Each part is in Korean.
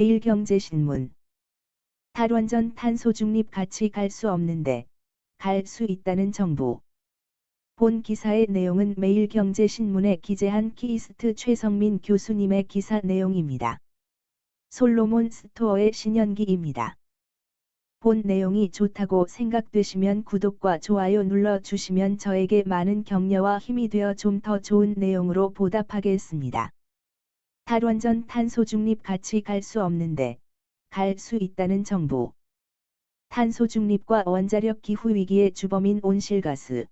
매일경제신문. 탈원전 탄소 중립 같이 갈 수 없는데 갈 수 있다는 정부. 본 기사의 내용은 매일경제신문에 기재한 키이스트 최성민 교수님의 기사 내용입니다. 솔로몬 스토어의 신현기입니다. 본 내용이 좋다고 생각되시면 구독과 좋아요 눌러주시면 저에게 많은 격려와 힘이 되어 좀 더 좋은 내용으로 보답하겠습니다. 탈원전 탄소 중립 같이 갈 수 없는데 갈 수 있다는 정부. 탄소 중립과 원자력 기후 위기의 주범인 온실가스.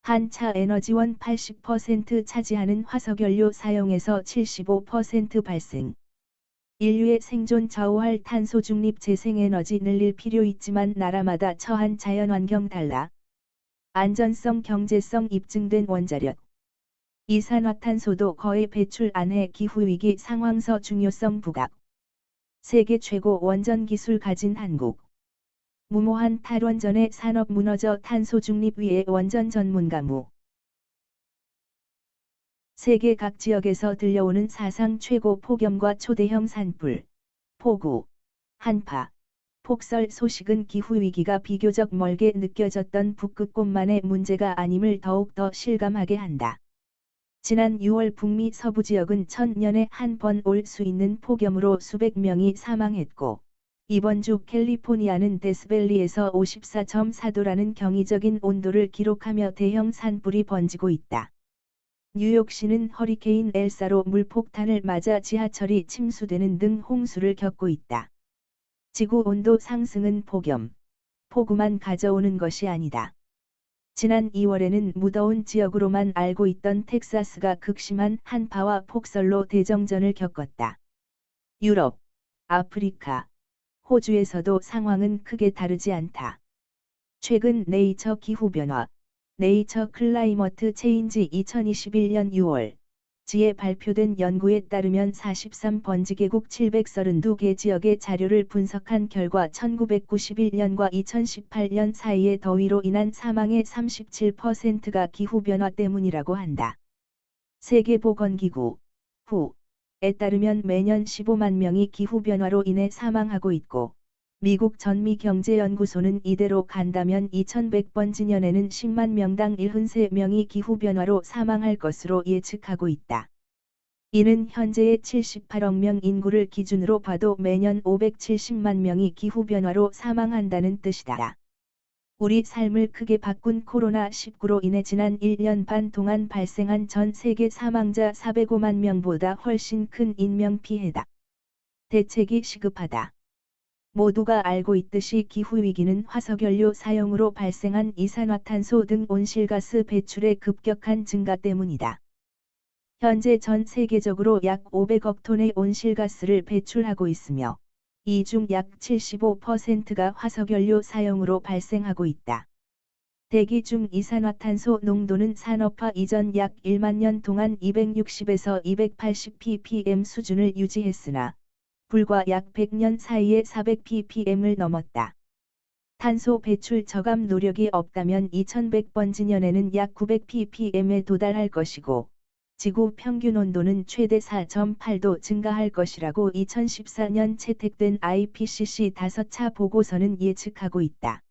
한차 에너지원 80% 차지하는 화석연료 사용에서 75% 발생. 인류의 생존 좌우할 탄소 중립 재생에너지 늘릴 필요 있지만 나라마다 처한 자연환경 달라. 안전성 경제성 입증된 원자력. 이산화탄소도 거의 배출 안 해 기후위기 상황서 중요성 부각. 세계 최고 원전 기술 가진 한국. 무모한 탈원전에 산업 무너져 탄소 중립 위에 원전 전문가무. 세계 각 지역에서 들려오는 사상 최고 폭염과 초대형 산불, 폭우, 한파, 폭설 소식은 기후위기가 비교적 멀게 느껴졌던 북극권만의 문제가 아님을 더욱더 실감하게 한다. 지난 6월 북미 서부 지역은 1000년에 한 번 올 수 있는 폭염으로 수백 명이 사망했고, 이번 주 캘리포니아는 데스밸리에서 54.4도라는 경이적인 온도를 기록하며 대형 산불이 번지고 있다. 뉴욕시는 허리케인 엘사로 물폭탄을 맞아 지하철이 침수되는 등 홍수를 겪고 있다. 지구 온도 상승은 폭염, 폭우만 가져오는 것이 아니다. 지난 2월에는 무더운 지역으로만 알고 있던 텍사스가 극심한 한파와 폭설로 대정전을 겪었다. 유럽, 아프리카, 호주에서도 상황은 크게 다르지 않다. 최근 네이처 기후변화, 네이처 클라이머트 체인지 2021년 6월 지에 발표된 연구에 따르면 43번지개국 732개 지역의 자료를 분석한 결과 1991년과 2018년 사이의 더위로 인한 사망의 37%가 기후변화 때문이라고 한다. 세계보건기구 WHO에 따르면 매년 15만 명이 기후변화로 인해 사망하고 있고, 미국 전미경제연구소는 이대로 간다면 2100번지년에는 10만 명당 73명이 기후변화로 사망할 것으로 예측하고 있다. 이는 현재의 78억 명 인구를 기준으로 봐도 매년 570만 명이 기후변화로 사망한다는 뜻이다. 우리 삶을 크게 바꾼 코로나19로 인해 지난 1년 반 동안 발생한 전 세계 사망자 405만 명보다 훨씬 큰 인명피해다. 대책이 시급하다. 모두가 알고 있듯이 기후위기는 화석연료 사용으로 발생한 이산화탄소 등 온실가스 배출의 급격한 증가 때문이다. 현재 전 세계적으로 약 500억 톤의 온실가스를 배출하고 있으며, 이 중 약 75%가 화석연료 사용으로 발생하고 있다. 대기 중 이산화탄소 농도는 산업화 이전 약 1만 년 동안 260에서 280 ppm 수준을 유지했으나, 불과 약 100년 사이에 400 ppm을 넘었다. 탄소 배출 저감 노력이 없다면 2100번지년에는 약 900 ppm에 도달할 것이고, 지구 평균 온도는 최대 4.8도 증가할 것이라고 2014년 채택된 IPCC 5차 보고서는 예측하고 있다.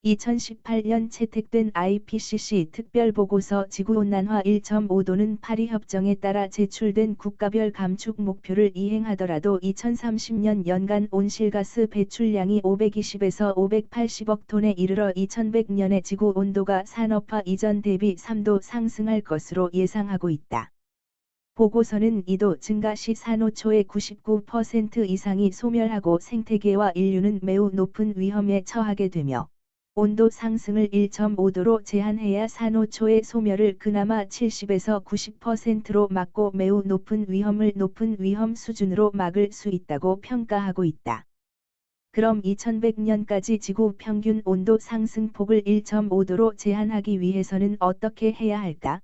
2018년 채택된 IPCC 특별보고서 지구온난화 1.5도는 파리 협정에 따라 제출된 국가별 감축 목표를 이행하더라도 2030년 연간 온실가스 배출량이 520에서 580억 톤에 이르러 2100년에 지구 온도가 산업화 이전 대비 3도 상승할 것으로 예상하고 있다. 보고서는 2도 증가 시 산호초의 99% 이상이 소멸하고 생태계와 인류는 매우 높은 위험에 처하게 되며, 온도 상승을 1.5도로 제한해야 산호초의 소멸을 그나마 70에서 90%로 막고 매우 높은 위험을 높은 위험 수준으로 막을 수 있다고 평가하고 있다. 그럼 2100년까지 지구 평균 온도 상승폭을 1.5도로 제한하기 위해서는 어떻게 해야 할까?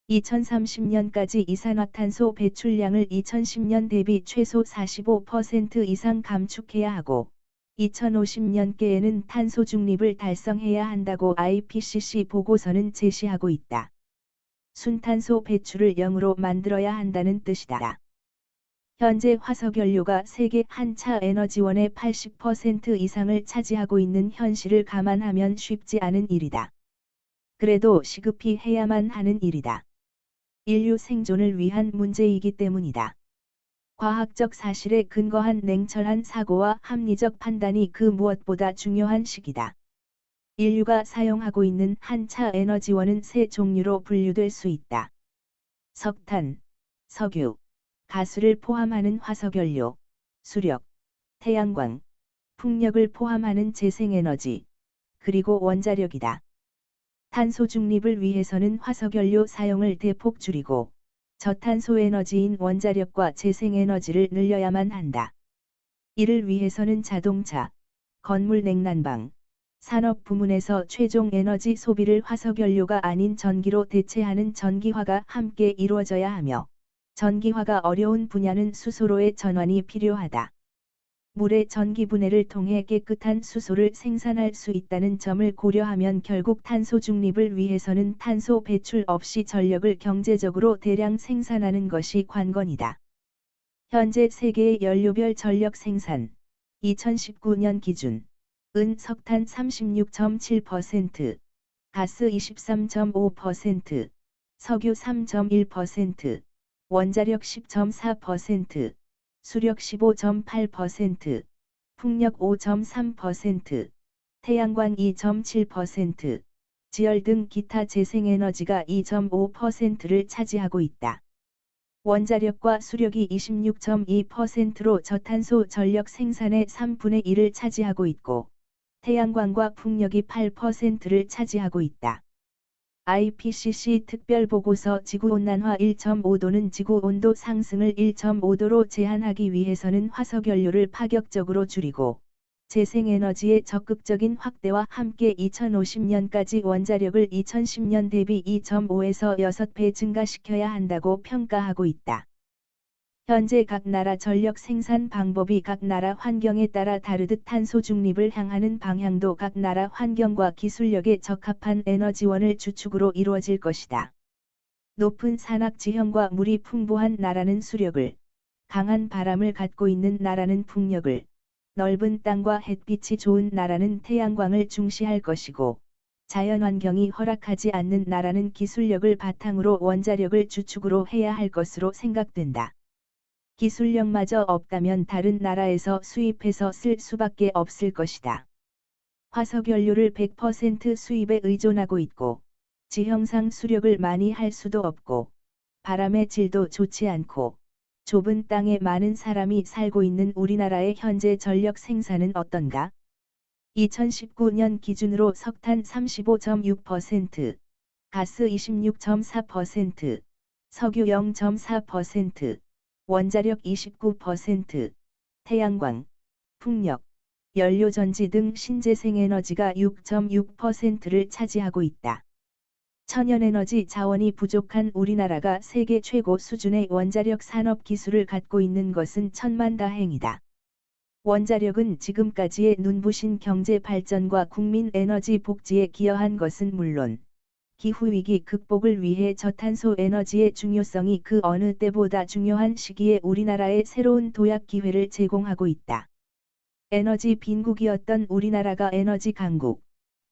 2030년까지 이산화탄소 배출량을 2010년 대비 최소 45% 이상 감축해야 하고, 2050년께에는 탄소 중립을 달성해야 한다고 IPCC 보고서는 제시하고 있다. 순탄소 배출을 0으로 만들어야 한다는 뜻이다. 현재 화석연료가 세계 한차 에너지원의 80% 이상을 차지하고 있는 현실을 감안하면 쉽지 않은 일이다. 그래도 시급히 해야만 하는 일이다. 인류 생존을 위한 문제이기 때문이다. 과학적 사실에 근거한 냉철한 사고와 합리적 판단이 그 무엇보다 중요한 시기다. 인류가 사용하고 있는 한차 에너지원은 세 종류로 분류될 수 있다. 석탄, 석유, 가스를 포함하는 화석연료, 수력, 태양광, 풍력을 포함하는 재생에너지, 그리고 원자력이다. 탄소 중립을 위해서는 화석연료 사용을 대폭 줄이고 저탄소 에너지인 원자력과 재생에너지를 늘려야만 한다. 이를 위해서는 자동차, 건물 냉난방, 산업 부문에서 최종 에너지 소비를 화석연료가 아닌 전기로 대체하는 전기화가 함께 이루어져야 하며 전기화가 어려운 분야는 수소로의 전환이 필요하다. 물의 전기 분해를 통해 깨끗한 수소를 생산할 수 있다는 점을 고려하면 결국 탄소 중립을 위해서는 탄소 배출 없이 전력을 경제적으로 대량 생산하는 것이 관건이다. 현재 세계의 연료별 전력 생산 2019년 기준 은 석탄 36.7%, 가스 23.5%, 석유 3.1%, 원자력 10.4%, 수력 15.8%, 풍력 5.3%, 태양광 2.7%, 지열 등 기타 재생에너지가 2.5%를 차지하고 있다. 원자력과 수력이 26.2%로 저탄소 전력 생산의 3분의 1을 차지하고 있고, 태양광과 풍력이 8%를 차지하고 있다. IPCC 특별보고서 지구온난화 1.5도는 지구온도 상승을 1.5도로 제한하기 위해서는 화석연료를 파격적으로 줄이고 재생에너지의 적극적인 확대와 함께 2050년까지 원자력을 2010년 대비 2.5에서 6배 증가시켜야 한다고 평가하고 있다. 현재 각 나라 전력 생산 방법이 각 나라 환경에 따라 다르듯 탄소 중립을 향하는 방향도 각 나라 환경과 기술력에 적합한 에너지원을 주축으로 이루어질 것이다. 높은 산악 지형과 물이 풍부한 나라는 수력을, 강한 바람을 갖고 있는 나라는 풍력을, 넓은 땅과 햇빛이 좋은 나라는 태양광을 중시할 것이고, 자연환경이 허락하지 않는 나라는 기술력을 바탕으로 원자력을 주축으로 해야 할 것으로 생각된다. 기술력마저 없다면 다른 나라에서 수입해서 쓸 수밖에 없을 것이다. 화석연료를 100% 수입에 의존하고 있고, 지형상 수력을 많이 할 수도 없고, 바람의 질도 좋지 않고, 좁은 땅에 많은 사람이 살고 있는 우리나라의 현재 전력 생산은 어떤가? 2019년 기준으로 석탄 35.6%, 가스 26.4%, 석유 0.4%, 원자력 29%, 태양광, 풍력, 연료전지 등 신재생에너지가 6.6%를 차지하고 있다. 천연에너지 자원이 부족한 우리나라가 세계 최고 수준의 원자력 산업 기술을 갖고 있는 것은 천만다행이다. 원자력은 지금까지의 눈부신 경제 발전과 국민 에너지 복지에 기여한 것은 물론, 기후위기 극복을 위해 저탄소 에너지의 중요성이 그 어느 때보다 중요한 시기에 우리나라에 새로운 도약 기회를 제공하고 있다. 에너지 빈국이었던 우리나라가 에너지 강국,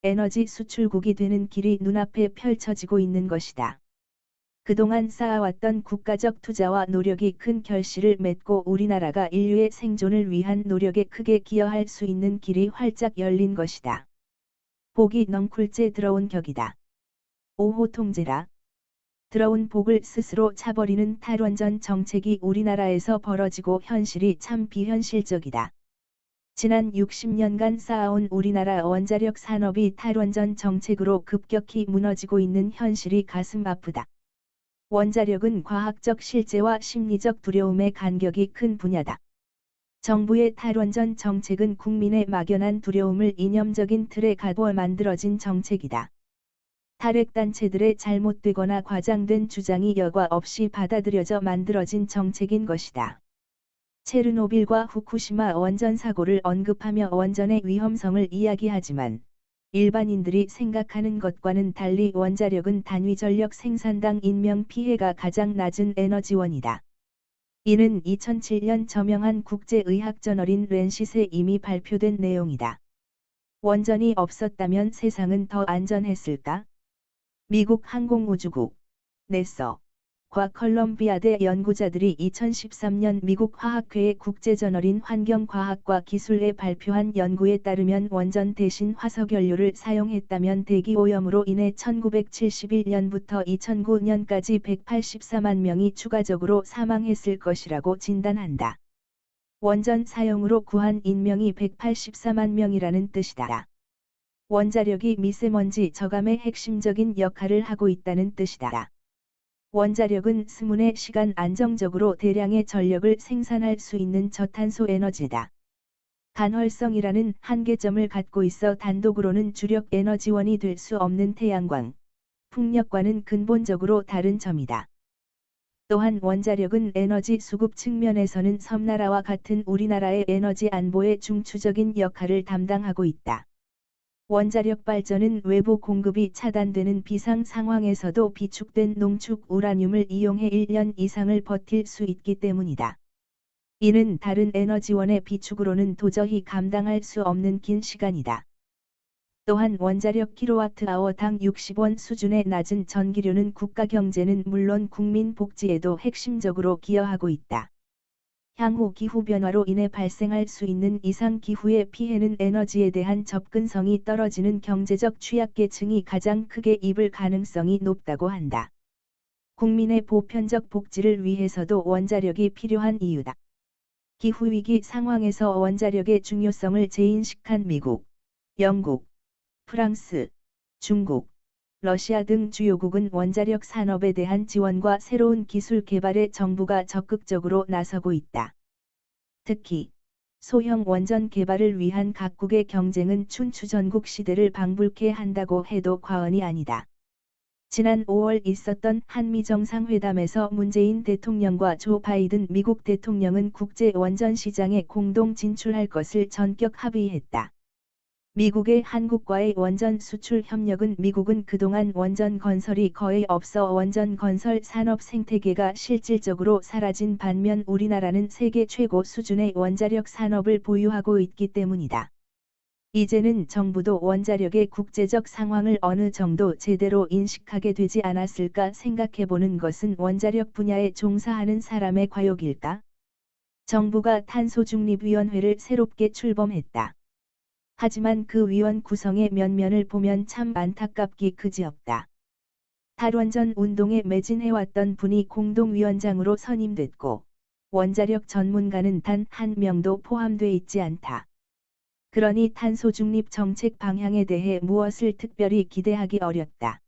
에너지 수출국이 되는 길이 눈앞에 펼쳐지고 있는 것이다. 그동안 쌓아왔던 국가적 투자와 노력이 큰 결실을 맺고 우리나라가 인류의 생존을 위한 노력에 크게 기여할 수 있는 길이 활짝 열린 것이다. 복이 넝쿨째 들어온 격이다. 5호 통제라. 들어온 복을 스스로 차버리는 탈원전 정책이 우리나라에서 벌어지고 현실이 참 비현실적이다. 지난 60년간 쌓아온 우리나라 원자력 산업이 탈원전 정책으로 급격히 무너지고 있는 현실이 가슴 아프다. 원자력은 과학적 실제와 심리적 두려움의 간격이 큰 분야다. 정부의 탈원전 정책은 국민의 막연한 두려움을 이념적인 틀에 가두어 만들어진 정책이다. 탈핵단체들의 잘못되거나 과장된 주장이 여과 없이 받아들여져 만들어진 정책인 것이다. 체르노빌과 후쿠시마 원전 사고를 언급하며 원전의 위험성을 이야기하지만 일반인들이 생각하는 것과는 달리 원자력은 단위 전력 생산당 인명 피해가 가장 낮은 에너지원이다. 이는 2007년 저명한 국제의학저널인 랜싯에 이미 발표된 내용이다. 원전이 없었다면 세상은 더 안전했을까? 미국 항공우주국 내서 과 컬럼비아대 연구자들이 2013년 미국 화학회의 국제저널인 환경과학과 기술에 발표한 연구에 따르면 원전 대신 화석연료를 사용했다면 대기오염으로 인해 1971년부터 2009년까지 184만 명이 추가적으로 사망했을 것이라고 진단한다. 원전 사용으로 구한 인명이 184만 명이라는 뜻이다. 원자력이 미세먼지 저감에 핵심적인 역할을 하고 있다는 뜻이다. 원자력은 스문의 시간 안정적으로 대량의 전력을 생산할 수 있는 저탄소 에너지다. 간헐성이라는 한계점을 갖고 있어 단독으로는 주력 에너지원이 될 수 없는 태양광, 풍력과는 근본적으로 다른 점이다. 또한 원자력은 에너지 수급 측면에서는 섬나라와 같은 우리나라의 에너지 안보의 중추적인 역할을 담당하고 있다. 원자력 발전은 외부 공급이 차단되는 비상 상황에서도 비축된 농축 우라늄을 이용해 1년 이상을 버틸 수 있기 때문이다. 이는 다른 에너지원의 비축으로는 도저히 감당할 수 없는 긴 시간이다. 또한 원자력 킬로와트아워당 60원 수준의 낮은 전기료는 국가 경제는 물론 국민 복지에도 핵심적으로 기여하고 있다. 향후 기후변화로 인해 발생할 수 있는 이상 기후의 피해는 에너지에 대한 접근성이 떨어지는 경제적 취약계층이 가장 크게 입을 가능성이 높다고 한다. 국민의 보편적 복지를 위해서도 원자력이 필요한 이유다. 기후위기 상황에서 원자력의 중요성을 재인식한 미국, 영국, 프랑스, 중국, 러시아 등 주요국은 원자력 산업에 대한 지원과 새로운 기술 개발에 정부가 적극적으로 나서고 있다. 특히 소형 원전 개발을 위한 각국의 경쟁은 춘추전국 시대를 방불케 한다고 해도 과언이 아니다. 지난 5월 있었던 한미 정상회담에서 문재인 대통령과 조 바이든 미국 대통령은 국제 원전 시장에 공동 진출할 것을 전격 합의했다. 미국의 한국과의 원전 수출 협력은 미국은 그동안 원전 건설이 거의 없어 원전 건설 산업 생태계가 실질적으로 사라진 반면 우리나라는 세계 최고 수준의 원자력 산업을 보유하고 있기 때문이다. 이제는 정부도 원자력의 국제적 상황을 어느 정도 제대로 인식하게 되지 않았을까 생각해보는 것은 원자력 분야에 종사하는 사람의 과욕일까? 정부가 탄소중립위원회를 새롭게 출범했다. 하지만 그 위원 구성의 면면을 보면 참 안타깝기 그지없다. 탈원전 운동에 매진해왔던 분이 공동위원장으로 선임됐고 원자력 전문가는 단 한 명도 포함돼 있지 않다. 그러니 탄소중립 정책 방향에 대해 무엇을 특별히 기대하기 어렵다.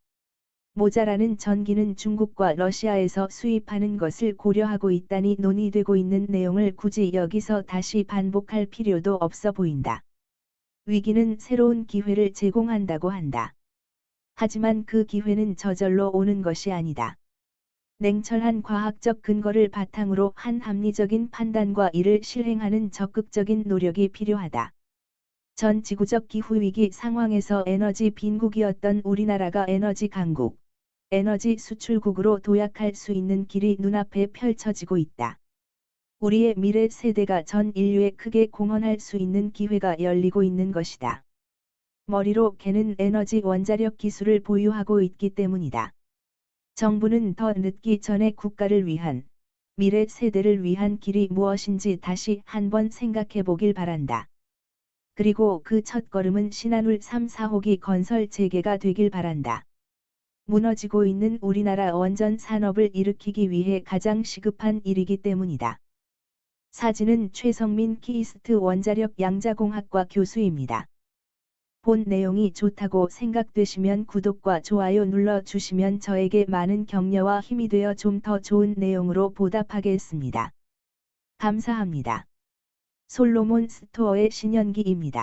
모자라는 전기는 중국과 러시아에서 수입하는 것을 고려하고 있다니 논의되고 있는 내용을 굳이 여기서 다시 반복할 필요도 없어 보인다. 위기는 새로운 기회를 제공한다고 한다. 하지만 그 기회는 저절로 오는 것이 아니다. 냉철한 과학적 근거를 바탕으로 한 합리적인 판단과 이를 실행하는 적극적인 노력이 필요하다. 전 지구적 기후위기 상황에서 에너지 빈국이었던 우리나라가 에너지 강국, 에너지 수출국으로 도약할 수 있는 길이 눈앞에 펼쳐지고 있다. 우리의 미래 세대가 전 인류에 크게 공헌할 수 있는 기회가 열리고 있는 것이다. 머리로 개는 에너지 원자력 기술을 보유하고 있기 때문이다. 정부는 더 늦기 전에 국가를 위한, 미래 세대를 위한 길이 무엇인지 다시 한번 생각해 보길 바란다. 그리고 그 첫걸음은 신한울 3, 4호기 건설 재개가 되길 바란다. 무너지고 있는 우리나라 원전 산업을 일으키기 위해 가장 시급한 일이기 때문이다. 사진은 최성민 키이스트 원자력 양자공학과 교수입니다. 본 내용이 좋다고 생각되시면 구독과 좋아요 눌러주시면 저에게 많은 격려와 힘이 되어 좀 더 좋은 내용으로 보답하겠습니다. 감사합니다. 솔로몬 스토어의 신현기입니다.